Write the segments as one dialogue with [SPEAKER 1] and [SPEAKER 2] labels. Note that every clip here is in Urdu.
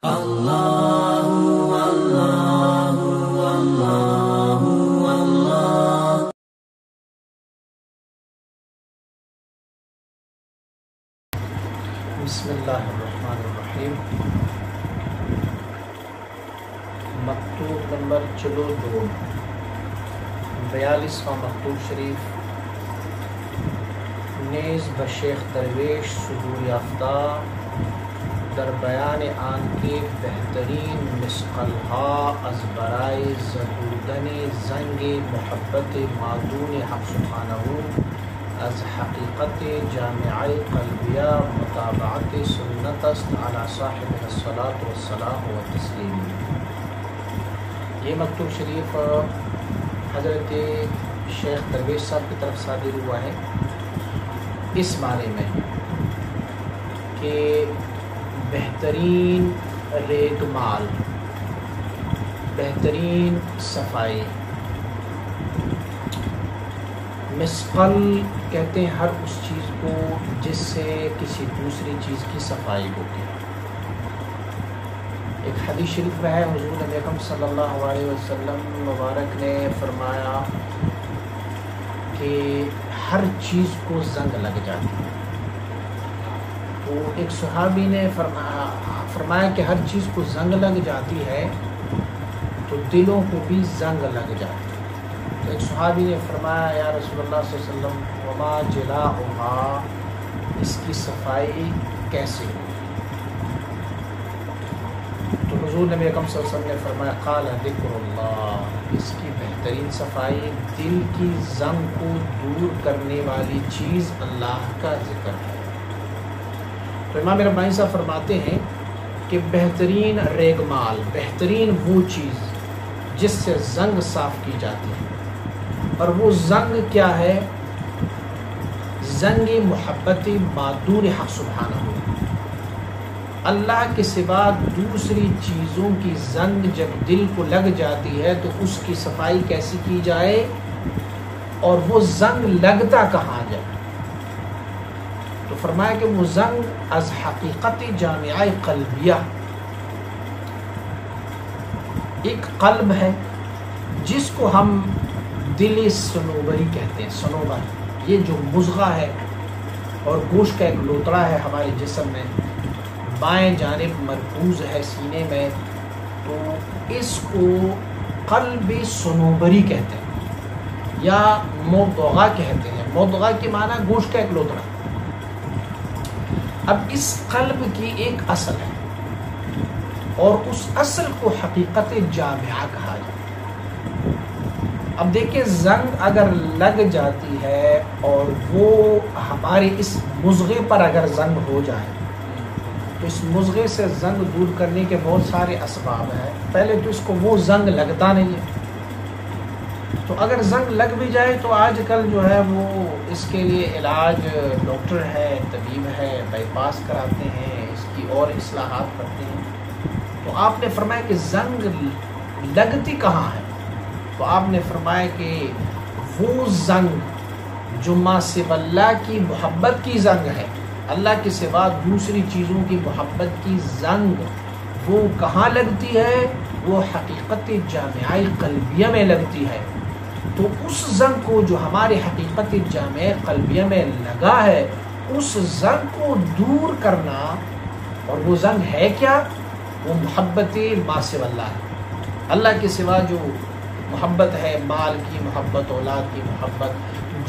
[SPEAKER 1] اللہ اللہ اللہ اللہ۔
[SPEAKER 2] بسم اللہ الرحمن الرحیم۔ مکتوب نمبر 42، 42واں مکتوب شریف نیز بشیخ درویش صدور یافتہ در بیان آن کے بہترین مسقلها از برائے زدودن زنگ محبت مادون حق سبحانہ از حقیقت جامعہ قلبیہ متابعت سنت است علی صاحب الصلاۃ والسلام و تسلیم۔ یہ مکتوب شریف حضرت شیخ درویش صاحب کی طرف صادر ہوا ہے اس معنی میں کہ بہترین ریگ مال، بہترین صفائی۔ مسقل کہتے ہیں ہر اس چیز کو جس سے کسی دوسری چیز کی صفائی ہوتی ہے۔ ایک حدیث شریف میں ہے حضور نبی اکرم صلی اللہ علیہ وسلم مبارک نے فرمایا کہ ہر چیز کو زنگ لگ جاتی ہے۔ تو ایک صحابی نے فرمایا کہ ہر چیز کو زنگ لگ جاتی ہے تو دلوں کو بھی زنگ لگ جاتی ہے۔ تو ایک صحابی نے فرمایا یا رسول اللہ صلی اللہ علیہ وسلم وما جلاؤہا، اس کی صفائی کیسے ہو؟ تو حضور نبی اکرم صلی اللہ علیہ وسلم نے فرمایا قال ذکر اللہ، اس کی بہترین صفائی دل کی زنگ کو دور کرنے والی چیز اللہ کا ذکر ہے۔ تو امام ربانی صاحب فرماتے ہیں کہ بہترین ریگ مال، بہترین وہ چیز جس سے زنگ صاف کی جاتی ہے، اور وہ زنگ کیا ہے؟ زنگ محبت مادون حق سبحانہ۔ اللہ کے سوا دوسری چیزوں کی زنگ جب دل کو لگ جاتی ہے تو اس کی صفائی کیسی کی جائے، اور وہ زنگ لگتا کہاں جائے؟ تو فرمایا کہ وہ زنگ از حقیقت جامعہ قلبیہ، ایک قلب ہے جس کو ہم دل صنوبری کہتے ہیں۔ صنوبر یہ جو مضغہ ہے اور گوشت کا ایک لوتڑا ہے ہمارے جسم میں، بائیں جانب مرکوز ہے سینے میں، تو اس کو قلب صنوبری کہتے ہیں یا مضغہ کہتے ہیں۔ مضغہ کے معنی گوشت کا ایک لوتڑا۔ اب اس قلب کی ایک اصل ہے اور اس اصل کو حقیقت جامعہ کہا جاتا ہے۔ اب دیکھیں زنگ اگر لگ جاتی ہے اور وہ ہمارے اس مضغے پر اگر زنگ ہو جائے تو اس مضغے سے زنگ دور کرنے کے بہت سارے اسباب ہیں۔ پہلے تو اس کو وہ زنگ لگتا نہیں ہے، تو اگر زنگ لگ بھی جائے تو آج کل جو ہے وہ اس کے لیے علاج ڈاکٹر ہے، طبیب ہے، بائی پاس کراتے ہیں، اس کی اور اصلاحات کرتے ہیں۔ تو آپ نے فرمایا کہ زنگ لگتی کہاں ہے؟ تو آپ نے فرمایا کہ وہ زنگ جو ما سوا اللہ کی محبت کی زنگ ہے، اللہ کے سوا دوسری چیزوں کی محبت کی زنگ، وہ کہاں لگتی ہے؟ وہ حقیقت جامعہ قلبیہ میں لگتی ہے۔ تو اس زنگ کو جو ہمارے حقیقت جامعہ قلبیہ میں لگا ہے، اس زنگ کو دور کرنا، اور وہ زنگ ہے کیا؟ وہ محبت ما سوا اللہ ہے۔ اللہ کے سوا جو محبت ہے، مال کی محبت، اولاد کی محبت،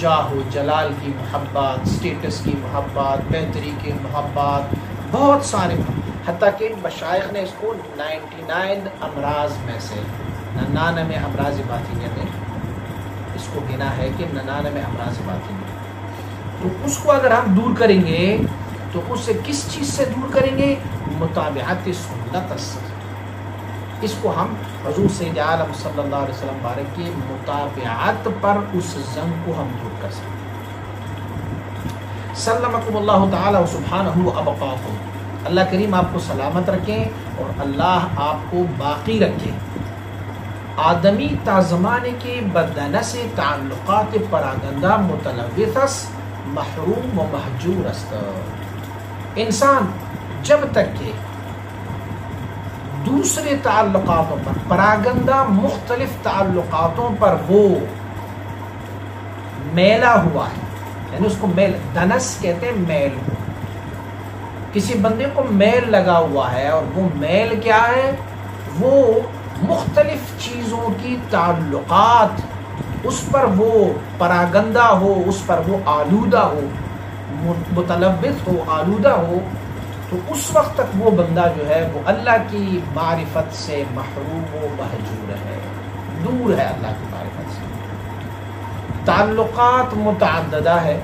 [SPEAKER 2] جاہ و جلال کی محبت، سٹیٹس کی محبت، بہتری کی محبت، بہت سارے، حتیٰ کہ مشائخ نے اس کو 99 امراض میں سے 99 امراض باطنیہ میں اس کو گنا ہے کہ 99 امراض باطنیہ۔ تو اس کو اگر ہم دور کریں گے تو اس سے کس چیز سے دور کریں گے؟ متابعت سنت سے۔ اس کو ہم حضور سید عالم صلی اللہ علیہ وسلم بارک کی متابعت پر اس زنگ کو ہم دور کر سکتے ہیں۔ سلمکم اللہ تعالی و سبحانہ ابقاکم، اللہ کریم آپ کو سلامت رکھیں اور اللہ آپ کو باقی رکھے۔ آدمی تا زمانے کے بدنہ سے تعلقات پراگندہ متلوث محروم و محجور است۔ انسان جب تک کہ دوسرے تعلقاتوں پر، پراگندہ مختلف تعلقاتوں پر وہ میلا ہوا ہے، یعنی اس کو میل، دنس کہتے ہیں میل کو، کسی بندے کو میل لگا ہوا ہے، اور وہ میل کیا ہے؟ وہ مختلف چیزوں کی تعلقات، اس پر وہ پراگندہ ہو، اس پر وہ آلودہ ہو، متلبس ہو، آلودہ ہو، تو اس وقت تک وہ بندہ جو ہے وہ اللہ کی معرفت سے محروم و مہجور ہے، دور ہے اللہ کی معرفت سے۔ تعلقات متعددہ ہے،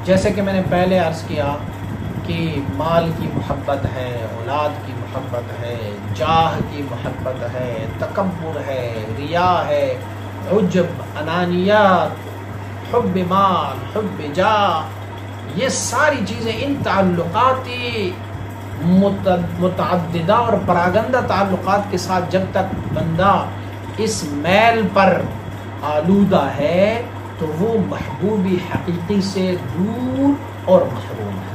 [SPEAKER 2] جیسے کہ میں نے پہلے عرض کیا کہ مال کی محبت ہے، اولاد کی محبت ہے، جاہ کی محبت ہے، تکبر ہے، ریا ہے، عجب، انانیت، حب مال، حب جاہ، یہ ساری چیزیں ان تعلقاتی متعددہ اور پراگندہ تعلقات کے ساتھ جب تک بندہ اس میل پر آلودہ ہے تو وہ محبوبی حقیقی سے دور اور محروم ہے۔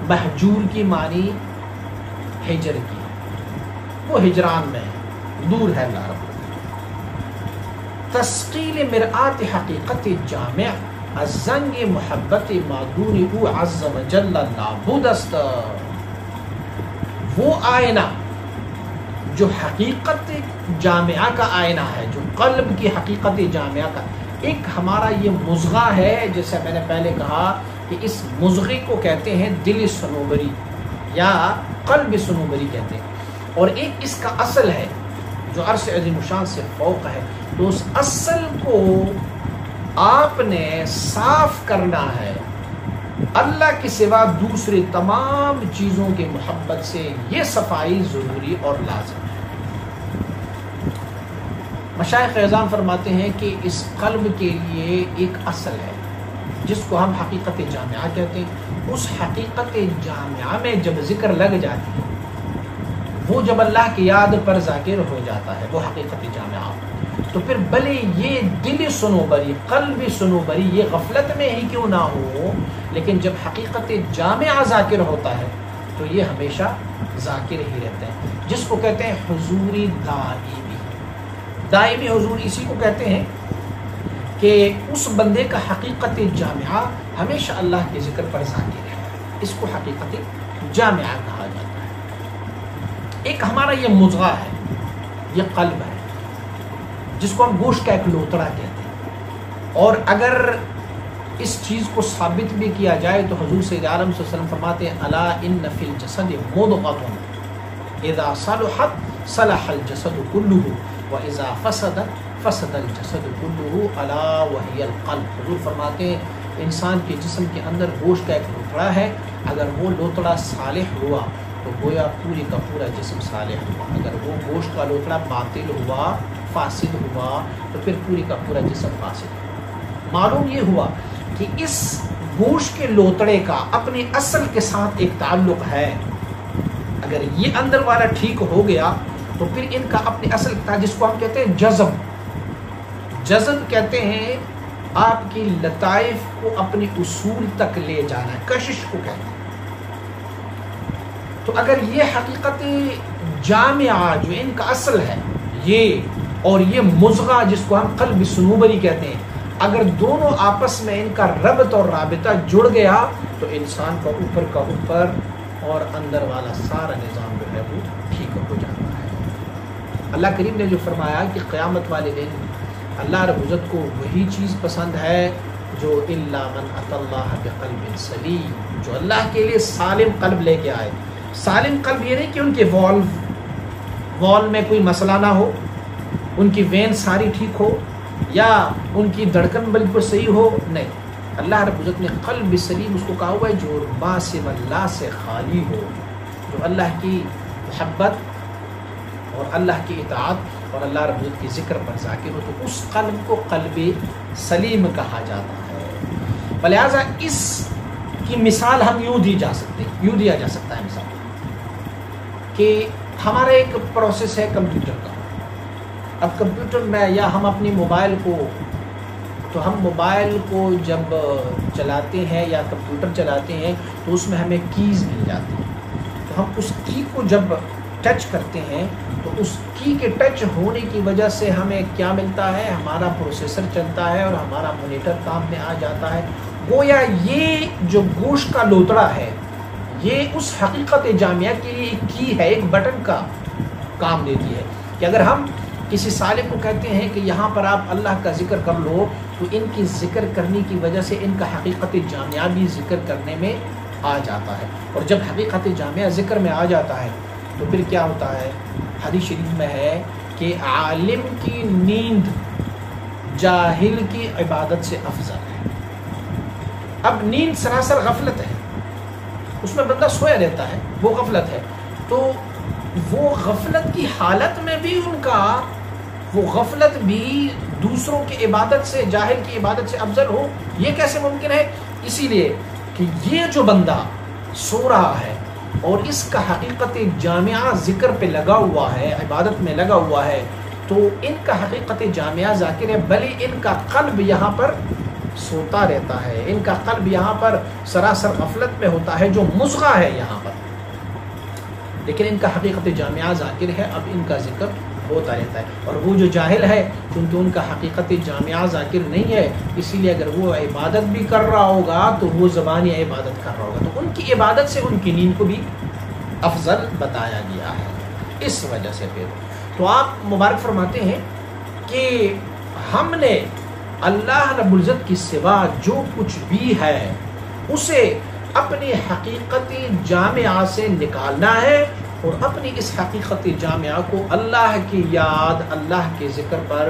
[SPEAKER 2] محجور کی معنی ہجر کی، وہ ہجران میں ہے، دور ہے اللہ رب العالمین۔ تسقیل مرآت حقیقت جامع الزنگ محبت معدون او عز و جل نابود است، وہ آئینہ جو حقیقت جامعہ کا آئینہ ہے، جو قلب کی حقیقت جامعہ کا، ایک ہمارا یہ مضغہ ہے، جیسے میں نے پہلے کہا کہ اس مضغے کو کہتے ہیں دل صنوبری یا قلب صنوبری کہتے ہیں، اور ایک اس کا اصل ہے جو عرش عظیم الشان سے فوق ہے، تو اس اصل کو آپ نے صاف کرنا ہے اللہ کے سوا دوسری تمام چیزوں کی محبت سے، یہ صفائی ضروری اور لازم ہے۔ مشائخ اعظام فرماتے ہیں کہ اس قلب کے لیے ایک اصل ہے جس کو ہم حقیقت جامعہ کہتے ہیں، اس حقیقت جامعہ میں جب ذکر لگ جاتی ہے، وہ جب اللہ کی یاد پر ذاکر ہو جاتا ہے وہ حقیقت جامعہ، تو پھر بھلے یہ دل سنوبری، قلب سنوبری، یہ غفلت میں ہی کیوں نہ ہو، لیکن جب حقیقت جامعہ ذاکر ہوتا ہے تو یہ ہمیشہ ذاکر ہی رہتے ہیں، جس کو کہتے ہیں حضوری دائمی۔ دائمی حضور اسی کو کہتے ہیں کہ اس بندے کا حقیقت جامعہ ہمیشہ اللہ کے ذکر پر ذاکر ہے، اس کو حقیقت جامعہ کہا جاتا ہے۔ ایک ہمارا یہ مضغہ ہے، یہ قلب ہے، جس کو ہم گوشت کا ایک لوتڑا کہتے ہیں، اور اگر اس چیز کو ثابت بھی کیا جائے تو حضور سید عالم صلی اللہ علیہ وسلم فرماتے ہیں الا ان فی الجسد مضغۃ اذا صلحت صلح الجسد كله واذا فسدت فسد الجسد كله الا وهي القلب۔ حضور فرماتے ہیں انسان کے جسم کے اندر گوشت کا ایک لوتڑا ہے، اگر وہ لوتڑا صالح ہوا تو گویا پوری کا پورا جسم صالح ہوا، اگر وہ گوشت کا لوتڑا باطل ہوا، فاسد ہوا، تو پھر پوری کا پورا جسم فاسد ہوا۔ معلوم یہ ہوا کہ اس گوشت کے لوتڑے کا اپنے اصل کے ساتھ ایک تعلق ہے، اگر یہ اندر والا ٹھیک ہو گیا تو پھر ان کا اپنے اصل کا، جس کو ہم کہتے ہیں جذب، جذب کہتے ہیں آپ کی لطائف کو اپنے اصول تک لے جانا ہے، کشش کو کہتے ہیں۔ تو اگر یہ حقیقت جامعہ جو ان کا اصل ہے، یہ اور یہ مضغہ جس کو ہم قلب صنوبری کہتے ہیں، اگر دونوں آپس میں ان کا ربط اور رابطہ جڑ گیا تو انسان کا اوپر کا اوپر اور اندر والا سارا نظام جو ہے وہ ٹھیک ہو جاتا ہے۔ اللہ کریم نے جو فرمایا کہ قیامت والے دن اللہ رب العزت کو وہی چیز پسند ہے جو الا من اتی اللہ بقلب سلیم، جو اللہ کے لیے سالم قلب لے کے آئے۔ سالم قلب یہ نہیں کہ ان کے وال میں کوئی مسئلہ نہ ہو، ان کی وین ساری ٹھیک ہو یا ان کی دھڑکن بالکل صحیح ہو، نہیں، اللہ رب العزت نے قلب سلیم اس کو کہا ہوا ہے جو ما سوی اللہ سے خالی ہو، جو اللہ کی محبت اور اللہ کی اطاعت اور اللہ رب العزت کے ذکر پر ذاکر ہو، تو اس قلب کو قلب سلیم کہا جاتا ہے۔ لہٰذا اس کی مثال ہم یوں دیا جا سکتا ہے مثال کہ ہمارا ایک پروسیس ہے کمپیوٹر کا۔ اب کمپیوٹر میں یا ہم اپنی موبائل کو، تو ہم موبائل کو جب چلاتے ہیں یا کمپیوٹر چلاتے ہیں تو اس میں ہمیں کیز مل جاتی ہیں، تو ہم اس کی کو جب ٹچ کرتے ہیں تو اس کی کے ٹچ ہونے کی وجہ سے ہمیں کیا ملتا ہے؟ ہمارا پروسیسر چلتا ہے اور ہمارا مانیٹر کام میں آ جاتا ہے. گویا یہ جو گوشت کا لوتڑا ہے یہ اس حقیقت جامعہ کے لیے ایک کی ہے، ایک بٹن کا کام دیتی ہے کہ اگر ہم کسی سالک کو کہتے ہیں کہ یہاں پر آپ اللہ کا ذکر کر لو تو ان کی ذکر کرنے کی وجہ سے ان کا حقیقت جامعہ بھی ذکر کرنے میں آ جاتا ہے. اور جب حقیقت جامعہ ذکر میں آ جاتا ہے تو پھر کیا ہوتا ہے؟ حدیث شریف میں ہے کہ عالم کی نیند جاہل کی عبادت سے افضل ہے. اب نیند سراسر غفلت ہے، اس میں بندہ سویا رہتا ہے، وہ غفلت ہے. تو وہ غفلت کی حالت میں بھی ان کا وہ غفلت بھی دوسروں کی عبادت سے، جاہل کی عبادت سے افضل ہو، یہ کیسے ممکن ہے؟ اسی لیے کہ یہ جو بندہ سو رہا ہے اور اس کا حقیقت جامعہ ذکر پہ لگا ہوا ہے، عبادت میں لگا ہوا ہے، تو ان کا حقیقت جامعہ ذاکر ہے، بھلے ان کا قلب یہاں پر سوتا رہتا ہے، ان کا قلب یہاں پر سراسر غفلت میں ہوتا ہے جو مصغا ہے یہاں پر، لیکن ان کا حقیقت جامعہ ذاکر ہے، اب ان کا ذکر ہوتا رہتا ہے. اور وہ جو جاہل ہے چونکہ ان کا حقیقت جامعہ ذاکر نہیں ہے، اسی لیے اگر وہ عبادت بھی کر رہا ہوگا تو وہ زبانی عبادت کر رہا ہوگا، تو ان کی عبادت سے ان کی نیند کو بھی افضل بتایا گیا ہے. اس وجہ سے پھر تو آپ مبارک فرماتے ہیں کہ ہم نے اللہ رب العزت کی سوا جو کچھ بھی ہے اسے اپنی حقیقت جامعہ سے نکالنا ہے اور اپنی اس حقیقت جامعہ کو اللہ کی یاد، اللہ کے ذکر پر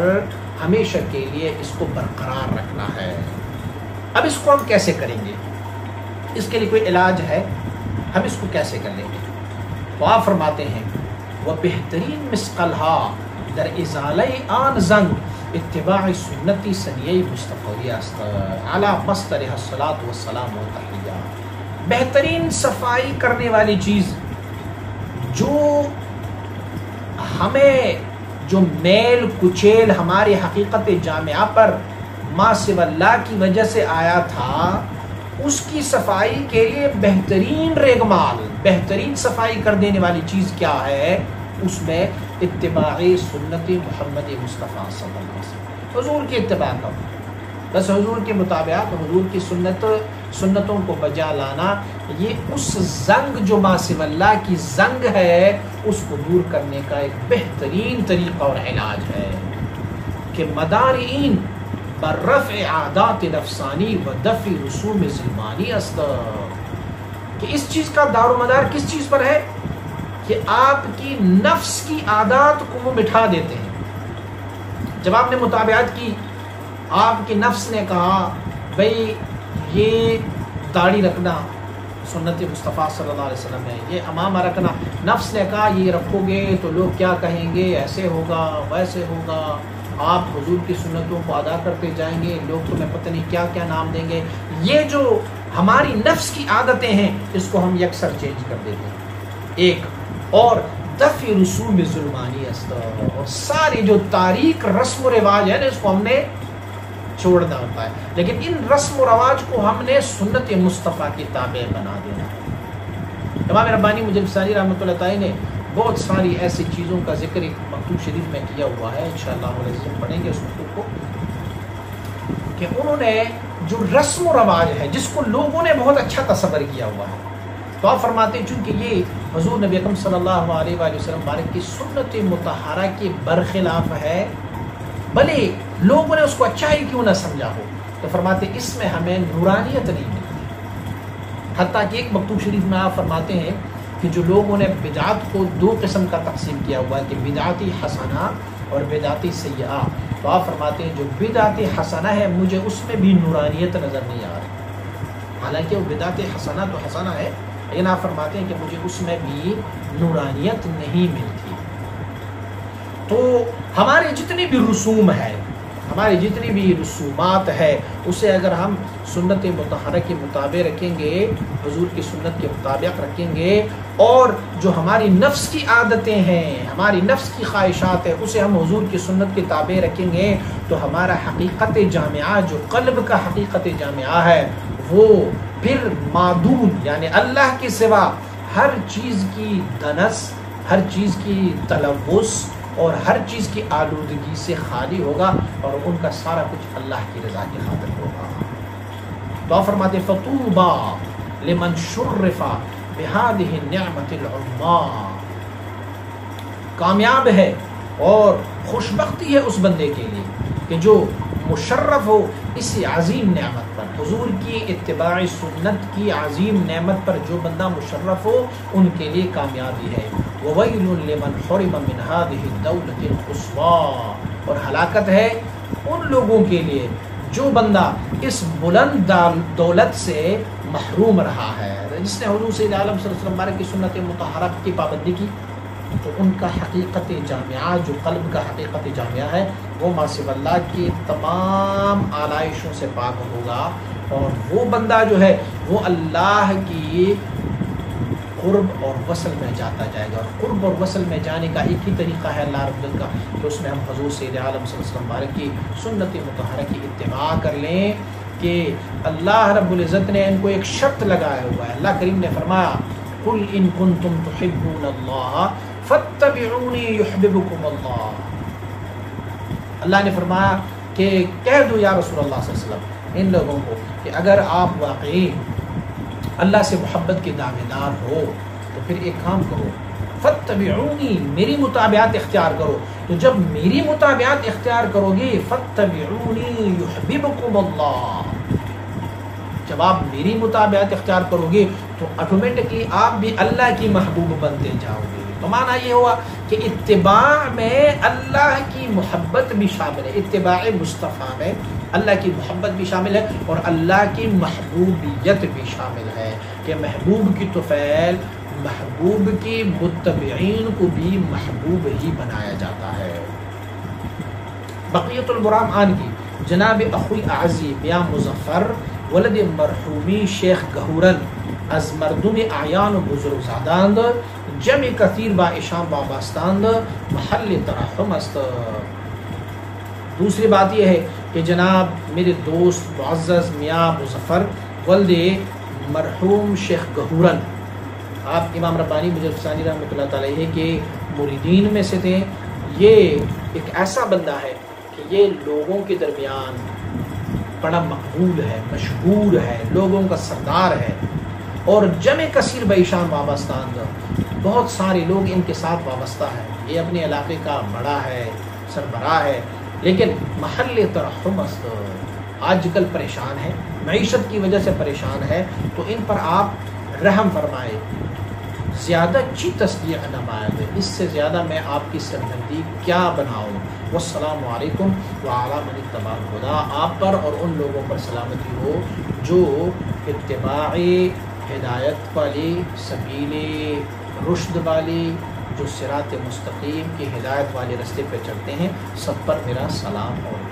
[SPEAKER 2] ہمیشہ کے لیے اس کو برقرار رکھنا ہے. اب اس کو ہم کیسے کریں گے؟ اس کے لیے کوئی علاج ہے؟ ہم اس کو کیسے کر لیں گے؟ تو آپ فرماتے ہیں وہ بہترین مسقلہ در ازالہ آن زنگ اتباع سنتی سنیہ مصطفی علی مصدرہ الصلاۃ والسلام و تحیہ. بہترین صفائی کرنے والی چیز جو ہمیں جو میل کچیل ہماری حقیقت جامعہ پر ما سوى اللہ کی وجہ سے آیا تھا، اس کی صفائی کے لیے بہترین ریگمال، بہترین صفائی کر دینے والی چیز کیا ہے؟ اس میں اتباع سنت محمد مصطفیٰ صلی اللہ علیہ وسلم، حضور کی اتباع کرو، بس حضور کے مطابق حضور کی سنتوں کو بجا لانا. یہ اس زنگ جو ما سوى اللہ کی زنگ ہے اس کو دور کرنے کا ایک بہترین طریقہ اور علاج ہے کہ مدارئین بر رفع عادات نفسانی و دفع رسوم ظلمانی است. کہ اس چیز کا دار و مدار کس چیز پر ہے؟ کہ آپ کی نفس کی عادات کو وہ مٹھا دیتے ہیں. جب آپ نے مطابعت کی، آپ کی نفس نے کہا بھئی یہ داڑھی رکھنا سنت مصطفیٰ صلی اللہ علیہ وسلم ہے، یہ امامہ رکھنا، نفس نے کہا یہ رکھو گے تو لوگ کیا کہیں گے، ایسے ہوگا ویسے ہوگا، آپ حضور کی سنتوں کو ادا کرتے جائیں گے، لوگ تمہیں پتہ نہیں کیا کیا نام دیں گے. یہ جو ہماری نفس کی عادتیں ہیں اس کو ہم یکسر چینج کر دیتے ہیں. ایک اور دفع رسوم ظلمانی است، اور ساری جو تاریک رسم و رواج ہے نا اس کو ہم نے چھوڑنا ہوتا ہے، لیکن ان رسم و رواج کو ہم نے سنت مصطفیٰ کی تابع بنا دینا ہے. امام ربانی مجلس ثانی رحمۃ اللہ تعالی نے بہت ساری ایسی چیزوں کا ذکر ایک مکتوب شریف میں کیا ہوا ہے، انشاءاللہ ہم پڑھیں گے اس مکتوب کو، کہ انہوں نے جو رسم و رواج ہے جس کو لوگوں نے بہت اچھا تصور کیا ہوا ہے، تو آپ فرماتے ہیں چونکہ یہ حضور نبی اکرم صلی اللہ علیہ وآلہ وسلم بارک کی سنت مطہرہ کے برخلاف ہے، بھلے لوگوں نے اس کو اچھا ہی کیوں نہ سمجھا ہو، تو فرماتے ہیں اس میں ہمیں نورانیت نہیں ملتی. حتیٰ کہ ایک مکتوب شریف میں آپ فرماتے ہیں کہ جو لوگوں نے بدعات کو دو قسم کا تقسیم کیا ہوا ہے کہ بدعتی حسنہ اور بدعتی سیئہ، تو آپ فرماتے ہیں جو بدعتی حسنہ ہے مجھے اس میں بھی نورانیت نظر نہیں آ رہی، حالانکہ وہ بدعتی حسنہ تو حسنہ ہے، لیکن آپ فرماتے ہیں کہ مجھے اس میں بھی نورانیت نہیں ملتی. تو ہمارے جتنے بھی رسوم ہے، ہمارے جتنی بھی رسومات ہے، اسے اگر ہم سنت مطہرہ کے مطابق رکھیں گے، حضور کی سنت کے مطابق رکھیں گے، اور جو ہماری نفس کی عادتیں ہیں، ہماری نفس کی خواہشات ہے، اسے ہم حضور کی سنت کے تابع رکھیں گے، تو ہمارا حقیقت جامعہ جو قلب کا حقیقت جامعہ ہے وہ پھر معدود یعنی اللہ کے سوا ہر چیز کی دنس، ہر چیز کی تلوث اور ہر چیز کی آلودگی سے خالی ہوگا اور ان کا سارا کچھ اللہ کی رضا کی خاطر ہوگا۔ دعا فرماتے فطوبا لمن شرف بهذه النعمت العظما، کامیاب ہے اور خوش بختی ہے اس بندے کے لیے کہ جو مشرف ہو اسی عظیم نعمت پر، حضور کی اتباع سنت کی عظیم نعمت پر جو بندہ مشرف ہو ان کے لیے کامیابی ہے۔ وَوَيْلٌ لِمَنْ حُرِمَ مِنْ هَذِهِ الدَّوْلَةِ الْقُصْوَىٰ، اور ہلاکت ہے ان لوگوں کے لیے جو بندہ اس بلند دولت سے محروم رہا ہے، جس نے حضور صلی اللہ علیہ وسلم کی سنت مطہرہ کی پابندی کی، تو ان کا حقیقت جامعہ، جو قلب کا حقیقت جامعہ ہے، وہ ما سوی اللہ کی تمام آلائشوں سے پاک ہوگا، اور وہ بندہ جو ہے وہ اللہ کی قرب اور وصل میں جاتا جائے گا۔ اور قرب اور وصل میں جانے کا ایک ہی طریقہ ہے اللہ رب العزت کا، کہ اس میں ہم حضور سید عالم صلی اللہ علیہ وسلم کی سنت مطہرہ کی اتباع کر لیں، کہ اللہ رب العزت نے ان کو ایک شرط لگایا ہوا ہے۔ اللہ کریم نے فرمایا قل ان کنتم تحبون اللہ فاتبعونی یحببکم اللہ، اللہ نے فرمایا کہ کہہ دو یا رسول اللہ صلی اللہ علیہ وسلم ان لوگوں کو کہ اگر آپ واقعی اللہ سے محبت کے دعوے دار ہو تو پھر ایک کام کرو، فاتبعونی، میری متابعت اختیار کرو، تو جب میری متابعت اختیار کرو گے فاتبعونی یحببکم اللہ، جب آپ میری متابعت اختیار کرو گے تو آٹومیٹکلی آپ بھی اللہ کی محبوب بنتے جاؤ گے۔ تو معنی یہ ہوا کہ اتباع میں اللہ کی محبت بھی شامل ہے، اتباع مصطفیٰ میں اللہ کی محبت بھی شامل ہے اور اللہ کی محبوبیت بھی شامل ہے، کہ محبوب کی طفیل، محبوب کی متبعین کو بھی محبوب ہی بنایا جاتا ہے۔ بقیت البرہمان کی جناب اخوی اعزی میاں مظفر ولد مرحومی شیخ گہورن از مردم اعیان و بزرگ زاداند جمع کثیر با اشان وابستاند محل ترحم است۔ دوسری بات یہ ہے کہ جناب میرے دوست معزز میاں مظفر ولد مرحوم شیخ گہورن، آپ امام ربانی مجد ثانی رحمۃ اللہ تعالیٰ کے مریدین میں سے تھے۔ یہ ایک ایسا بندہ ہے کہ یہ لوگوں کے درمیان بڑا مقبول ہے، مشہور ہے، لوگوں کا سردار ہے، اور جمع کثیر بیشان وابستان، بہت سارے لوگ ان کے ساتھ وابستہ ہیں۔ یہ اپنے علاقے کا بڑا ہے، سربراہ ہے، لیکن محل ترحم است، آج کل پریشان ہے، معیشت کی وجہ سے پریشان ہے، تو ان پر آپ رحم فرمائے، زیادہ اچھی تصدیق نمائے، اس سے زیادہ میں آپ کی سرگردی کیا بناؤں۔ والسلام علیکم وعلی من اتبع الہدی، آپ پر اور ان لوگوں پر سلامتی ہو جو اتباع ہدایت والی، سبیل رشد والی، جو صراط مستقیم کی ہدایت والے راستے پہ چلتے ہیں، سب پر میرا سلام اور